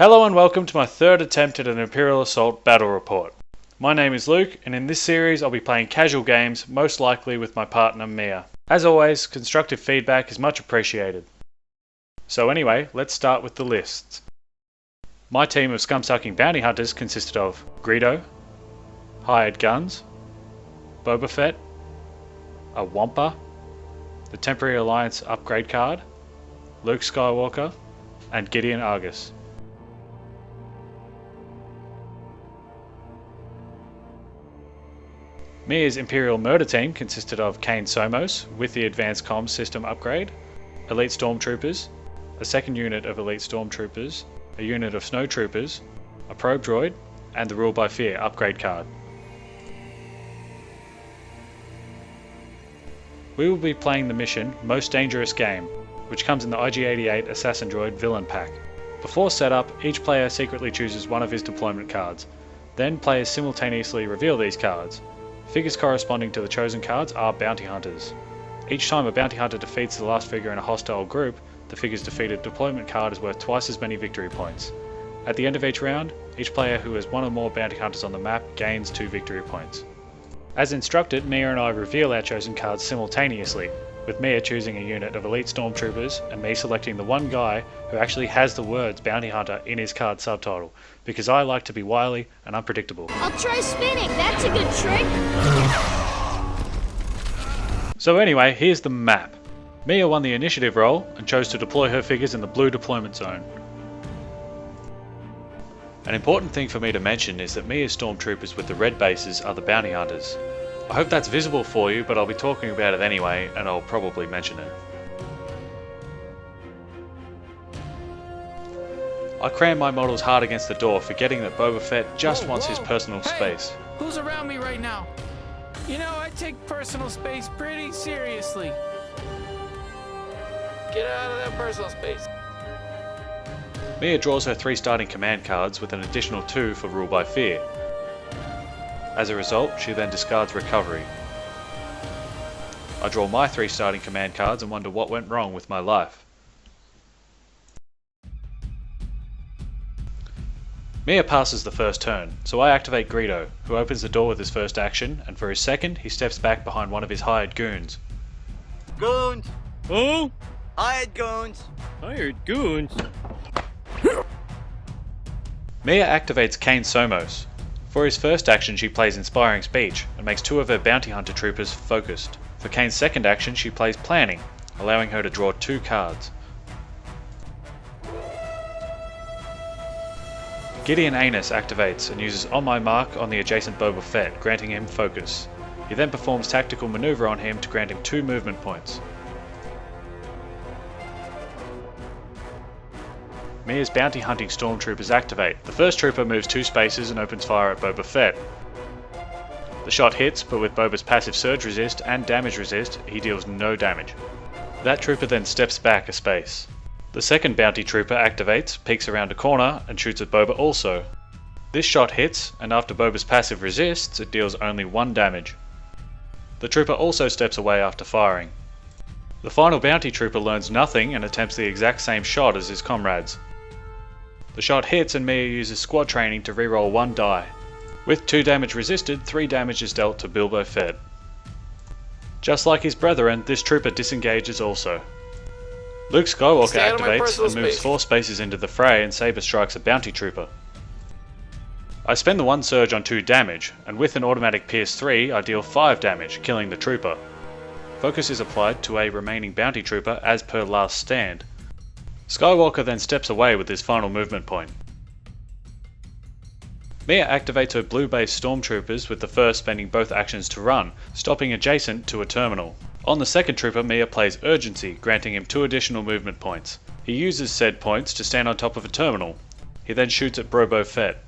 Hello and welcome to my third attempt at an Imperial Assault battle report. My name is Luke, and in this series I'll be playing casual games, most likely with my partner Mia. As always, constructive feedback is much appreciated. So anyway, let's start with the lists. My team of scum-sucking bounty hunters consisted of Greedo, hired guns, Boba Fett, a Wampa, the Temporary Alliance upgrade card, Luke Skywalker, and Gideon Argus. Mia's Imperial murder team consisted of Kane Somos with the Advanced Comms System upgrade, Elite Stormtroopers, a second unit of Elite Stormtroopers, a unit of Snowtroopers, a probe droid, and the Rule by Fear upgrade card. We will be playing the mission Most Dangerous Game, which comes in the IG-88 Assassin Droid Villain Pack. Before setup, each player secretly chooses one of his deployment cards. Then players simultaneously reveal these cards. Figures corresponding to the chosen cards are bounty hunters. Each time a bounty hunter defeats the last figure in a hostile group, the figure's defeated deployment card is worth twice as many victory points. At the end of each round, each player who has one or more bounty hunters on the map gains 2 victory points. As instructed, Mia and I reveal our chosen cards simultaneously, with Mia choosing a unit of Elite Stormtroopers and me selecting the one guy who actually has the words Bounty Hunter in his card subtitle, because I like to be wily and unpredictable. I'll try spinning, that's a good trick! So anyway, here's the map. Mia won the initiative role and chose to deploy her figures in the blue deployment zone. An important thing for me to mention is that Mia's Stormtroopers with the red bases are the Bounty Hunters. I hope that's visible for you, but I'll be talking about it anyway, and I'll probably mention it. I cram my models hard against the door, forgetting that Boba Fett just wants his personal space. Who's around me right now? You know, I take personal space pretty seriously. Get out of that personal space. Mia draws her 3 starting command cards with an additional 2 for Rule by Fear. As a result, she then discards Recovery. I draw my 3 starting command cards and wonder what went wrong with my life. Mia passes the first turn, so I activate Greedo, who opens the door with his first action, and for his second, he steps back behind one of his hired goons. Goons! Oh? Hired goons! Hired goons? Mia activates Kane Somos. For his first action she plays Inspiring Speech and makes 2 of her bounty hunter troopers focused. For Kane's second action she plays Planning, allowing her to draw 2 cards. Gideon Anus activates and uses On My Mark on the adjacent Boba Fett, granting him focus. He then performs Tactical Maneuver on him to grant him 2 movement points. Mia's bounty hunting stormtroopers activate. The first trooper moves 2 spaces and opens fire at Boba Fett. The shot hits, but with Boba's passive surge resist and damage resist, he deals no damage. That trooper then steps back a space. The second bounty trooper activates, peeks around a corner, and shoots at Boba also. This shot hits, and after Boba's passive resists, it deals only 1 damage. The trooper also steps away after firing. The final bounty trooper learns nothing and attempts the exact same shot as his comrades. The shot hits and Mia uses squad training to reroll 1 die. With 2 damage resisted, 3 damage is dealt to Boba Fett. Just like his brethren, this trooper disengages also. Luke Skywalker activates and moves 4 spaces into the fray and saber strikes a bounty trooper. I spend the 1 surge on 2 damage, and with an automatic Pierce 3 I deal 5 damage, killing the trooper. Focus is applied to a remaining bounty trooper as per last stand. Skywalker then steps away with his final movement point. Mia activates her blue-based stormtroopers with the first spending both actions to run, stopping adjacent to a terminal. On the second trooper, Mia plays Urgency, granting him 2 additional movement points. He uses said points to stand on top of a terminal. He then shoots at Boba Fett.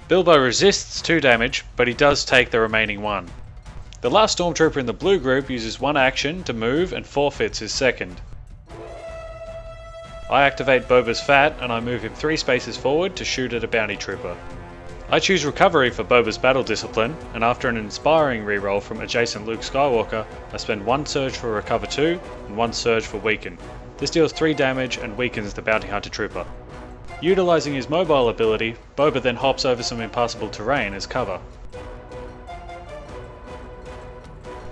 Bilbo resists 2 damage, but he does take the remaining 1. The last stormtrooper in the blue group uses 1 action to move and forfeits his second. I activate Boba's Fat and I move him 3 spaces forward to shoot at a bounty trooper. I choose Recovery for Boba's battle discipline, and after an inspiring reroll from adjacent Luke Skywalker, I spend 1 surge for Recover 2 and 1 surge for Weaken. This deals 3 damage and weakens the bounty hunter trooper. Utilising his mobile ability, Boba then hops over some impassable terrain as cover.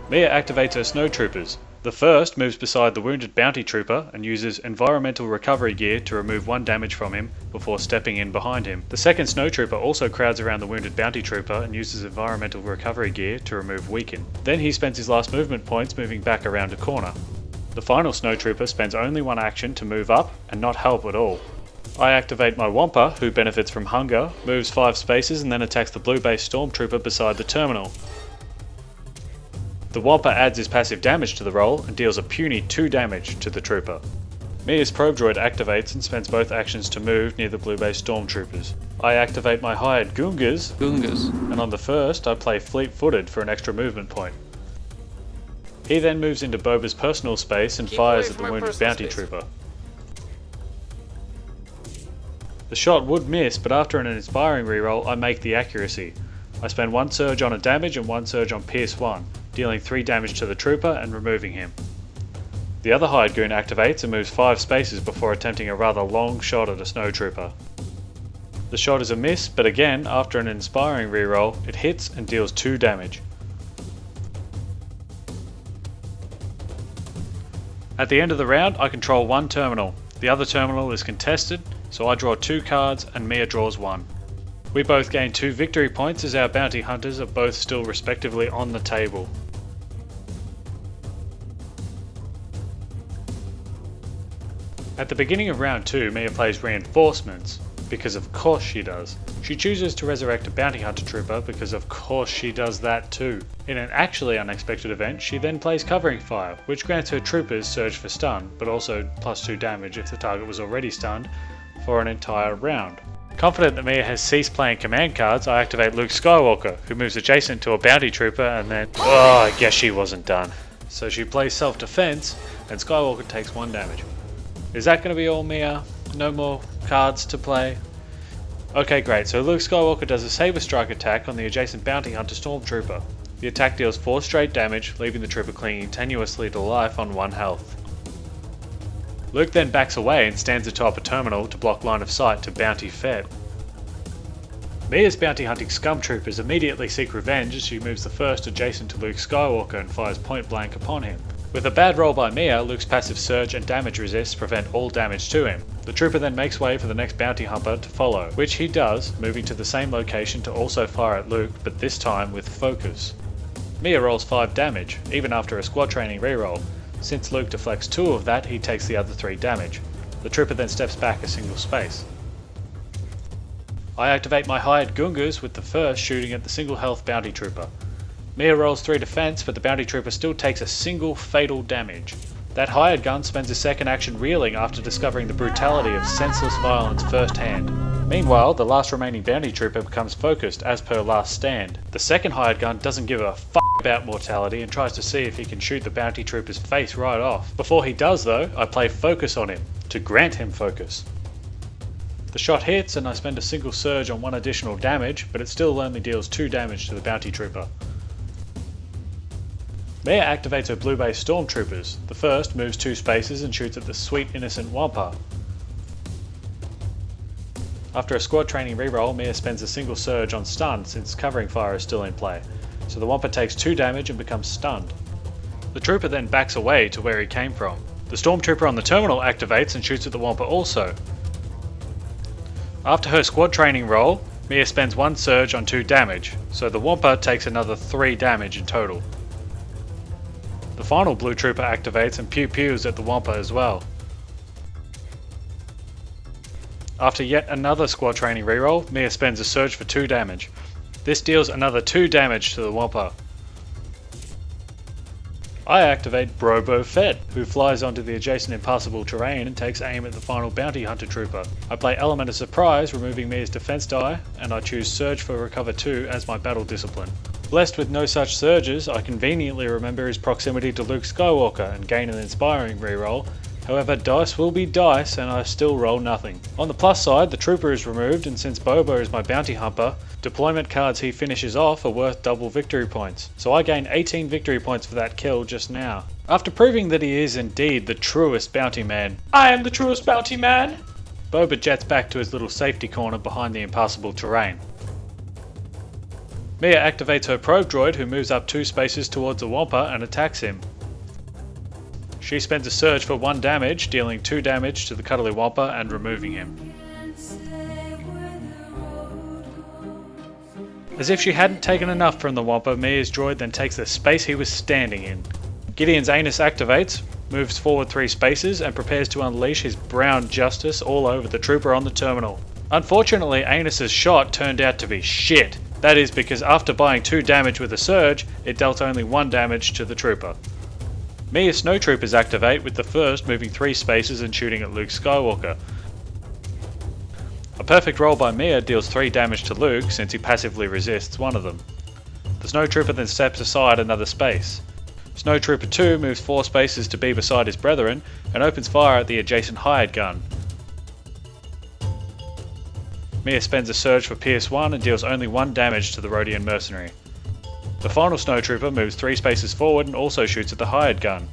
Mia activates her snowtroopers. The first moves beside the wounded bounty trooper and uses environmental recovery gear to remove 1 damage from him before stepping in behind him. The second snowtrooper also crowds around the wounded bounty trooper and uses environmental recovery gear to remove weaken. Then he spends his last movement points moving back around a corner. The final snowtrooper spends only 1 action to move up and not help at all. I activate my Wampa, who benefits from hunger, moves 5 spaces and then attacks the blue base stormtrooper beside the terminal. The Wampa adds his passive damage to the roll and deals a puny 2 damage to the trooper. Mia's probe droid activates and spends both actions to move near the blue base stormtroopers. I activate my hired Gungas, and on the first I play fleet-footed for an extra movement point. He then moves into Boba's personal space and fires at the wounded bounty trooper. The shot would miss, but after an inspiring reroll I make the accuracy. I spend 1 surge on a damage and 1 surge on Pierce 1, dealing 3 damage to the trooper and removing him. The other hired goon activates and moves 5 spaces before attempting a rather long shot at a snowtrooper. The shot is a miss, but again, after an inspiring reroll, it hits and deals 2 damage. At the end of the round, I control 1 terminal. The other terminal is contested, so I draw 2 cards and Mia draws 1. We both gain 2 victory points as our bounty hunters are both still respectively on the table. At the beginning of round 2, Mia plays reinforcements, because of course she does. She chooses to resurrect a bounty hunter trooper because of course she does that too. In an actually unexpected event, she then plays covering fire, which grants her troopers surge for stun, but also plus 2 damage if the target was already stunned, for an entire round. Confident that Mia has ceased playing command cards, I activate Luke Skywalker, who moves adjacent to a bounty trooper and then... I guess she wasn't done. So she plays self-defense, and Skywalker takes 1 damage. Is that going to be all, Mia? No more cards to play? Okay, great. So Luke Skywalker does a Saber Strike attack on the adjacent bounty hunter stormtrooper. The attack deals 4 straight damage, leaving the trooper clinging tenuously to life on 1 health. Luke then backs away and stands atop a terminal to block line of sight to Bounty Fett. Mia's bounty hunting scum troopers immediately seek revenge as she moves the first adjacent to Luke Skywalker and fires point blank upon him. With a bad roll by Mia, Luke's passive surge and damage resists prevent all damage to him. The trooper then makes way for the next bounty hunter to follow, which he does, moving to the same location to also fire at Luke, but this time with focus. Mia rolls 5 damage, even after a squad training reroll. Since Luke deflects 2 of that, he takes the other 3 damage. The trooper then steps back a single space. I activate my hired Gungas with the first shooting at the single health bounty trooper. Mia rolls 3 defense, but the bounty trooper still takes a single fatal damage. That hired gun spends his second action reeling after discovering the brutality of senseless violence firsthand. Meanwhile, the last remaining bounty trooper becomes focused as per last stand. The second hired gun doesn't give a f*** about mortality and tries to see if he can shoot the bounty trooper's face right off. Before he does though, I play focus on him, to grant him focus. The shot hits and I spend a single surge on 1 additional damage, but it still only deals 2 damage to the bounty trooper. Mia activates her blue base stormtroopers. The first moves 2 spaces and shoots at the sweet innocent Wampa. After a squad training reroll, Mia spends a single surge on stun since covering fire is still in play, so the Wampa takes 2 damage and becomes stunned. The trooper then backs away to where he came from. The stormtrooper on the terminal activates and shoots at the Wampa also. After her squad training roll, Mia spends 1 surge on 2 damage, so the Wampa takes another 3 damage in total. The final blue trooper activates and pew-pews at the Wampa as well. After yet another squad training reroll, Mia spends a surge for 2 damage. This deals another 2 damage to the Wampa. I activate Boba Fett, who flies onto the adjacent impassable terrain and takes aim at the final bounty hunter trooper. I play Element of Surprise, removing Mia's defense die, and I choose Surge for Recover 2 as my battle discipline. Blessed with no such surges, I conveniently remember his proximity to Luke Skywalker and gain an inspiring reroll. However, dice will be dice and I still roll nothing. On the plus side, the trooper is removed, and since Boba is my bounty hunter, deployment cards he finishes off are worth double victory points. So I gain 18 victory points for that kill just now. After proving that he is indeed the truest bounty man. I am the truest bounty man! Boba jets back to his little safety corner behind the impassable terrain. Mia activates her probe droid, who moves up 2 spaces towards the Wampa and attacks him. She spends a surge for 1 damage, dealing 2 damage to the cuddly Wampa and removing him. As if she hadn't taken enough from the Wampa, Mia's droid then takes the space he was standing in. Gideon's anus activates, moves forward 3 spaces, and prepares to unleash his brown justice all over the trooper on the terminal. Unfortunately, Anus's shot turned out to be shit. That is because after buying 2 damage with a surge, it dealt only 1 damage to the trooper. Mia's snowtroopers activate, with the first moving 3 spaces and shooting at Luke Skywalker. A perfect roll by Mia deals 3 damage to Luke since he passively resists one of them. The snowtrooper then steps aside another space. Snowtrooper 2 moves 4 spaces to be beside his brethren and opens fire at the adjacent hired gun. Mia spends a surge for Pierce 1 and deals only 1 damage to the Rodian mercenary. The final snowtrooper moves 3 spaces forward and also shoots at the hired gun.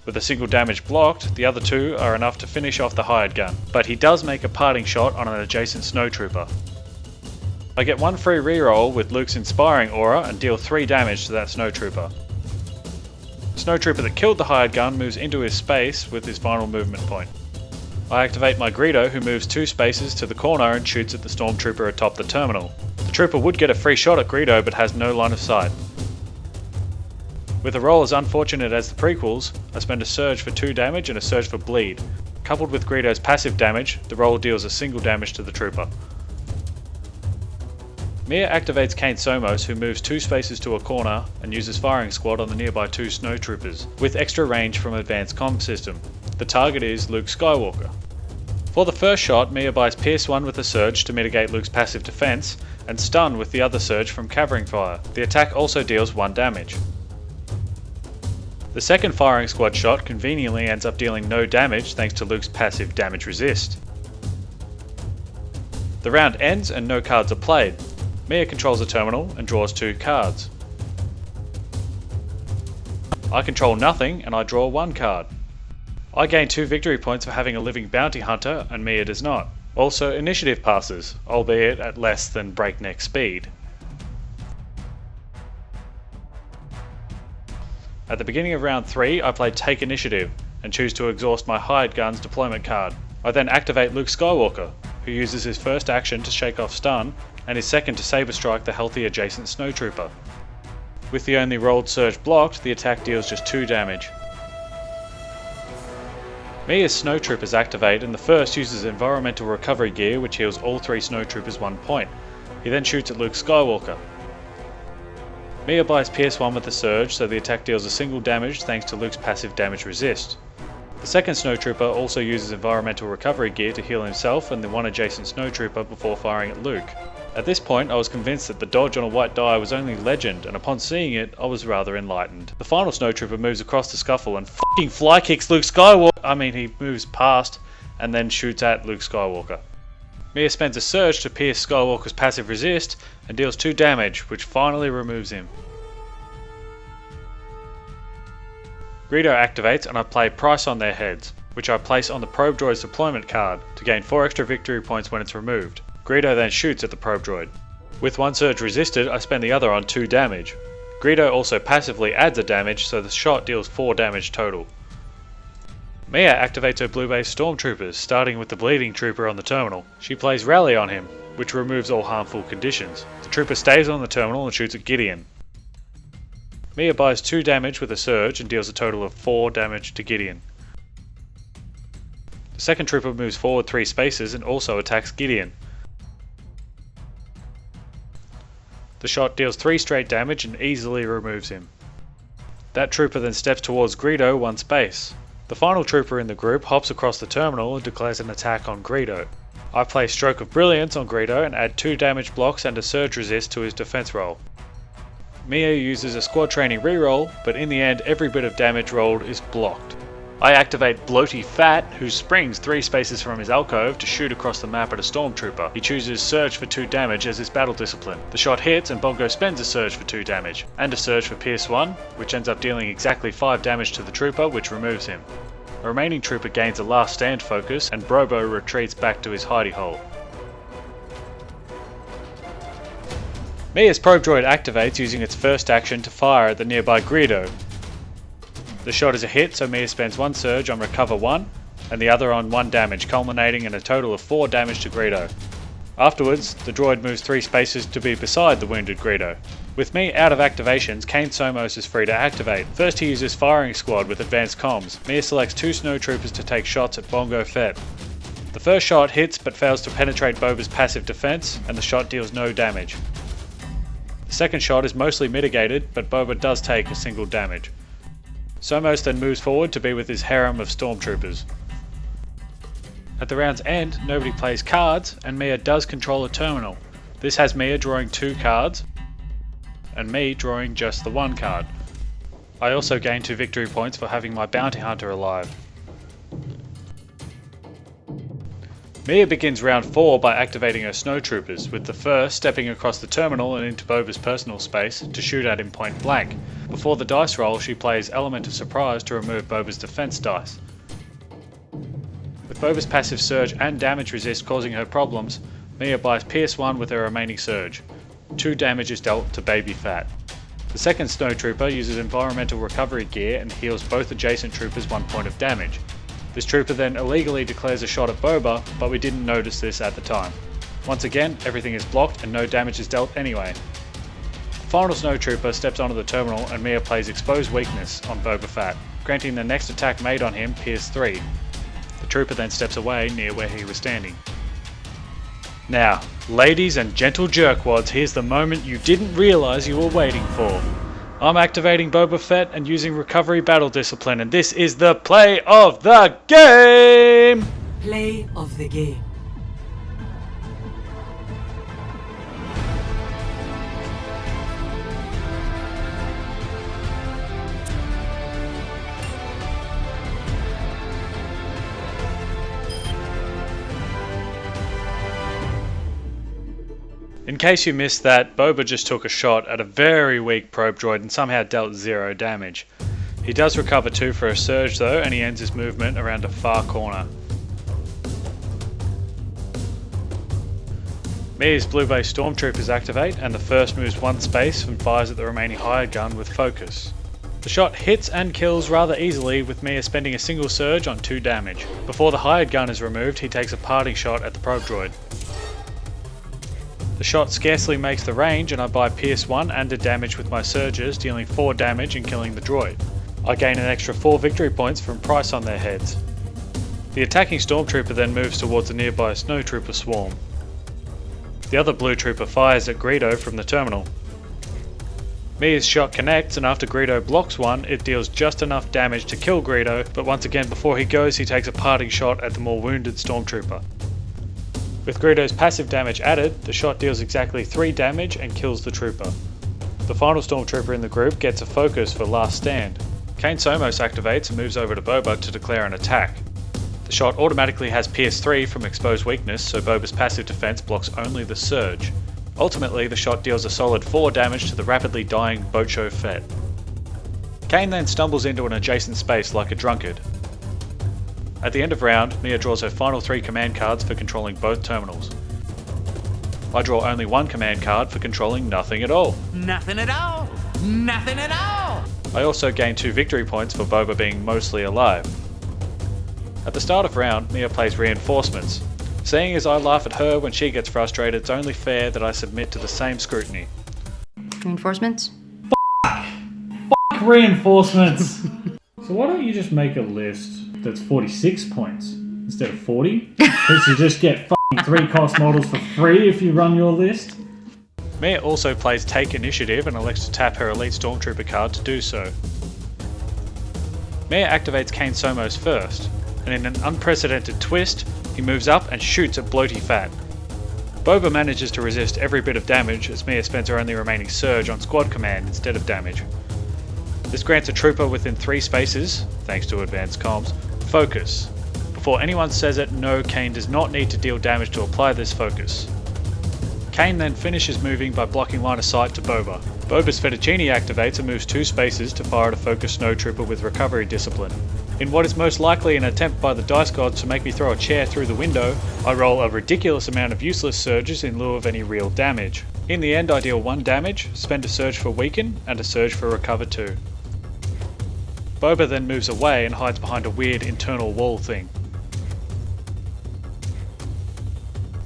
With a single damage blocked, the other 2 are enough to finish off the hired gun, but he does make a parting shot on an adjacent snowtrooper. I get 1 free reroll with Luke's inspiring aura and deal 3 damage to that snowtrooper. The snowtrooper that killed the hired gun moves into his space with his final movement point. I activate my Greedo, who moves 2 spaces to the corner and shoots at the stormtrooper atop the terminal. The trooper would get a free shot at Greedo but has no line of sight. With a roll as unfortunate as the prequels, I spend a surge for 2 damage and a surge for bleed. Coupled with Greedo's passive damage, the roll deals a single damage to the trooper. Mia activates Kane Somos, who moves 2 spaces to a corner and uses firing squad on the nearby 2 snowtroopers, with extra range from advanced comm system. The target is Luke Skywalker. For the first shot, Mia buys Pierce 1 with a surge to mitigate Luke's passive defense, and stun with the other surge from covering fire. The attack also deals 1 damage. The second firing squad shot conveniently ends up dealing no damage thanks to Luke's passive damage resist. The round ends and no cards are played. Mia controls the terminal and draws 2 cards. I control nothing and I draw 1 card. I gain 2 victory points for having a living bounty hunter and Mia does not. Also, initiative passes, albeit at less than breakneck speed. At the beginning of round 3, I play Take Initiative and choose to exhaust my hired gun's deployment card. I then activate Luke Skywalker, who uses his first action to shake off stun and his second to saber strike the healthy adjacent snowtrooper. With the only rolled surge blocked, the attack deals just 2 damage. Mia's snowtroopers activate and the first uses environmental recovery gear which heals all 3 snowtroopers 1 point. He then shoots at Luke Skywalker. Mia buys Pierce 1 with a surge so the attack deals a single damage thanks to Luke's passive damage resist. The second snowtrooper also uses environmental recovery gear to heal himself and the 1 adjacent snowtrooper before firing at Luke. At this point I was convinced that the dodge on a white die was only legend, and upon seeing it I was rather enlightened. The final snowtrooper moves across the scuffle and f***ing fly kicks Luke Skywalker. He moves past and then shoots at Luke Skywalker. Mia spends a surge to pierce Skywalker's passive resist and deals 2 damage, which finally removes him. Greedo activates and I play Price on their heads, which I place on the probe droid's deployment card to gain 4 extra victory points when it's removed. Greedo then shoots at the probe droid. With 1 surge resisted, I spend the other on 2 damage. Greedo also passively adds a damage, so the shot deals 4 damage total. Mia activates her blue base stormtroopers, starting with the bleeding trooper on the terminal. She plays Rally on him, which removes all harmful conditions. The trooper stays on the terminal and shoots at Gideon. Mia buys 2 damage with a surge and deals a total of 4 damage to Gideon. The second trooper moves forward 3 spaces and also attacks Gideon. The shot deals 3 straight damage and easily removes him. That trooper then steps towards Greedo 1 space. The final trooper in the group hops across the terminal and declares an attack on Greedo. I play Stroke of Brilliance on Greedo and add 2 damage blocks and a surge resist to his defense roll. Mia uses a squad training reroll, but in the end every bit of damage rolled is blocked. I activate Bloaty Fat, who springs 3 spaces from his alcove to shoot across the map at a stormtrooper. He chooses Surge for 2 damage as his battle discipline. The shot hits and Bongo spends a Surge for 2 damage, and a Surge for Pierce 1, which ends up dealing exactly 5 damage to the trooper, which removes him. The remaining trooper gains a last stand focus and Boba retreats back to his hidey hole. Mia's probe droid activates using its first action to fire at the nearby Greedo. The shot is a hit, so Mia spends one surge on recover 1 and the other on 1 damage, culminating in a total of 4 damage to Greedo. Afterwards, the droid moves 3 spaces to be beside the wounded Greedo. With Mia out of activations, Kane Somos is free to activate. First he uses Firing Squad with advanced comms. Mia selects 2 snowtroopers to take shots at Bongo Fett. The first shot hits but fails to penetrate Boba's passive defense, and the shot deals no damage. The second shot is mostly mitigated, but Boba does take a single damage. Somos then moves forward to be with his harem of stormtroopers. At the round's end, nobody plays cards, and Mia does control a terminal. This has Mia drawing 2 cards, and me drawing just the 1 card. I also gain 2 victory points for having my bounty hunter alive. Mia begins round 4 by activating her snowtroopers, with the first stepping across the terminal and into Boba's personal space to shoot at him point blank. Before the dice roll, she plays Element of Surprise to remove Boba's defense dice. With Boba's passive surge and damage resist causing her problems, Mia buys Pierce 1 with her remaining surge. 2 damage is dealt to Baby Fat. The second snowtrooper uses environmental recovery gear and heals both adjacent troopers 1 point of damage. This trooper then illegally declares a shot at Boba, but we didn't notice this at the time. Once again, everything is blocked and no damage is dealt anyway. The final snowtrooper steps onto the terminal and Mia plays Expose Weakness on Boba Fett, granting the next attack made on him Pierce 3. The trooper then steps away near where he was standing. Now, ladies and gentle jerkwads, here's the moment you didn't realise you were waiting for. I'm activating Boba Fett and using Recovery Battle Discipline, and this is the play of the game! Play of the game. In case you missed that, Boba just took a shot at a very weak probe droid and somehow dealt 0 damage. He does recover 2 for a surge though, and he ends his movement around a far corner. Mia's blue base stormtroopers activate, and the first moves 1 space and fires at the remaining hired gun with focus. The shot hits and kills rather easily, with Mia spending a single surge on 2 damage. Before the hired gun is removed, he takes a parting shot at the probe droid. The shot scarcely makes the range, and I buy Pierce 1 and a damage with my surges, dealing 4 damage and killing the droid. I gain an extra 4 victory points from price on their heads. The attacking stormtrooper then moves towards the nearby snowtrooper swarm. The other blue trooper fires at Greedo from the terminal. Mia's shot connects, and after Greedo blocks 1, it deals just enough damage to kill Greedo, but once again before he goes he takes a parting shot at the more wounded stormtrooper. With Greedo's passive damage added, the shot deals exactly 3 damage and kills the trooper. The final stormtrooper in the group gets a focus for last stand. Kane Somos activates and moves over to Boba to declare an attack. The shot automatically has Pierce 3 from Expose Weakness, so Boba's passive defense blocks only the surge. Ultimately, the shot deals a solid 4 damage to the rapidly dying Bocho Fett. Kane then stumbles into an adjacent space like a drunkard. At the end of round, Mia draws her final 3 command cards for controlling both terminals. I draw only 1 command card for controlling nothing at all. Nothing at all! Nothing at all! I also gain 2 victory points for Boba being mostly alive. At the start of round, Mia plays Reinforcements. Seeing as I laugh at her when she gets frustrated, it's only fair that I submit to the same scrutiny. Reinforcements? Reinforcements! So why don't you just make a list that's 46 points instead of 40? Because you just get 3 cost models for free if you run your list. Mia also plays Take Initiative and elects to tap her Elite Stormtrooper card to do so. Mia activates Kane Somos first, and in an unprecedented twist, he moves up and shoots at Bloaty Fat. Boba manages to resist every bit of damage as Mia spends her only remaining surge on squad command instead of damage. This grants a trooper within 3 spaces, thanks to advanced comms, focus. Before anyone says it, no, Kane does not need to deal damage to apply this focus. Kane then finishes moving by blocking line of sight to Boba. Boba's Fettuccine activates and moves 2 spaces to fire at a focused snowtrooper with recovery discipline. In what is most likely an attempt by the dice gods to make me throw a chair through the window, I roll a ridiculous amount of useless surges in lieu of any real damage. In the end I deal 1 damage, spend a surge for weaken, and a surge for recover 2. Boba then moves away and hides behind a weird internal wall thing.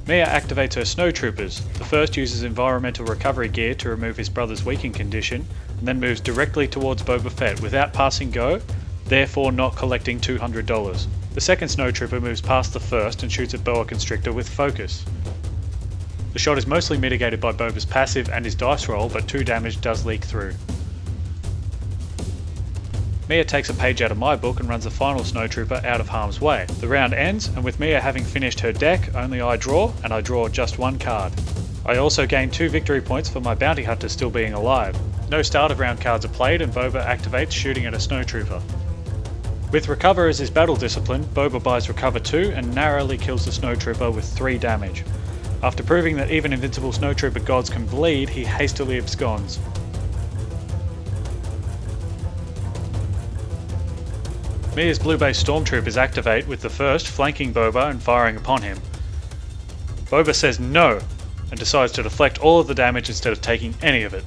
Mia activates her snowtroopers. The first uses environmental recovery gear to remove his brother's weakened condition, and then moves directly towards Boba Fett without passing go, therefore not collecting $200. The second snowtrooper moves past the first and shoots at Boa Constrictor with focus. The shot is mostly mitigated by Boba's passive and his dice roll, but 2 damage does leak through. Mia takes a page out of my book and runs the final snowtrooper out of harm's way. The round ends, and with Mia having finished her deck, only I draw, and I draw just 1 card. I also gain 2 victory points for my bounty hunter still being alive. No start of round cards are played, and Boba activates shooting at a snowtrooper. With recover as his battle discipline, Boba buys recover 2 and narrowly kills the snowtrooper with 3 damage. After proving that even invincible snowtrooper gods can bleed, he hastily absconds. Mia's blue-based stormtroopers activate, with the first flanking Boba and firing upon him. Boba says no, and decides to deflect all of the damage instead of taking any of it.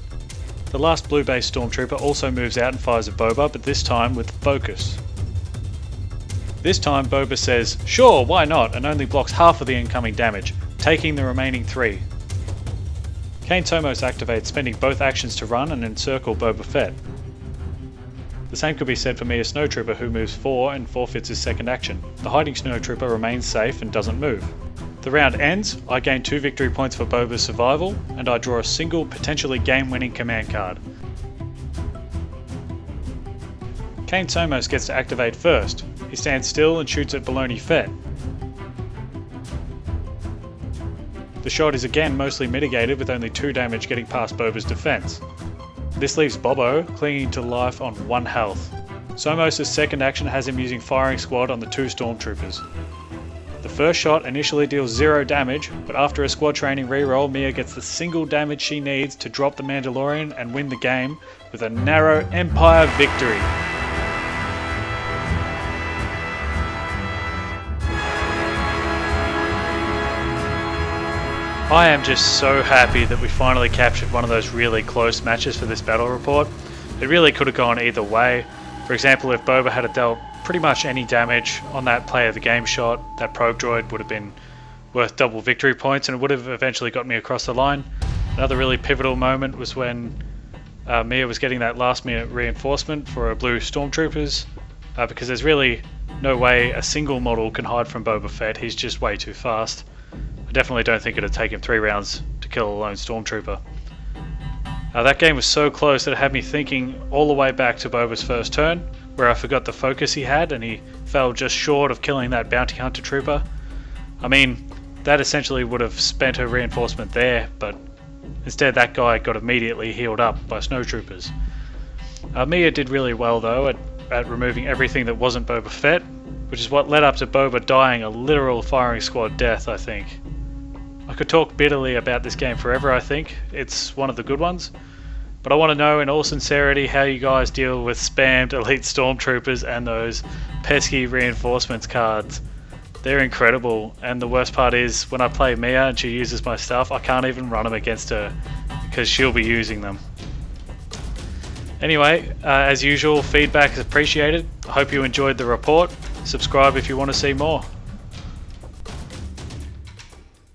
The last blue-based stormtrooper also moves out and fires at Boba, but this time with focus. This time Boba says, sure, why not, and only blocks half of the incoming damage, taking the remaining 3. Kane Somos activates, spending both actions to run and encircle Boba Fett. The same could be said for Mia Snowtrooper, who moves 4 and forfeits his second action. The hiding Snowtrooper remains safe and doesn't move. The round ends, I gain 2 victory points for Boba's survival, and I draw a single, potentially game-winning command card. Kane Somos gets to activate first. He stands still and shoots at Baloney Fett. The shot is again mostly mitigated, with only 2 damage getting past Boba's defense. This leaves Bobo clinging to life on 1 health. Somos' second action has him using firing squad on the 2 stormtroopers. The first shot initially deals 0 damage, but after a squad training reroll, Mia gets the single damage she needs to drop the Mandalorian and win the game with a narrow Empire victory. I am just so happy that we finally captured one of those really close matches for this battle report. It really could have gone either way. For example, if Boba had dealt pretty much any damage on that play of the game shot, that probe droid would have been worth double victory points, and it would have eventually got me across the line. Another really pivotal moment was when Mia was getting that last minute reinforcement for her blue stormtroopers, because there's really no way a single model can hide from Boba Fett. He's just way too fast. I definitely don't think it would take him 3 rounds to kill a lone stormtrooper. That game was so close that it had me thinking all the way back to Boba's first turn, where I forgot the focus he had and he fell just short of killing that bounty hunter trooper. I mean, that essentially would have spent her reinforcement there, but instead that guy got immediately healed up by snowtroopers. Mia did really well though at removing everything that wasn't Boba Fett, which is what led up to Boba dying a literal firing squad death, I think. I could talk bitterly about this game forever, I think. It's one of the good ones. But I want to know in all sincerity how you guys deal with spammed elite stormtroopers and those pesky reinforcements cards. They're incredible, and the worst part is when I play Mia and she uses my stuff, I can't even run them against her because she'll be using them. Anyway, as usual, feedback is appreciated. I hope you enjoyed the report. Subscribe if you want to see more.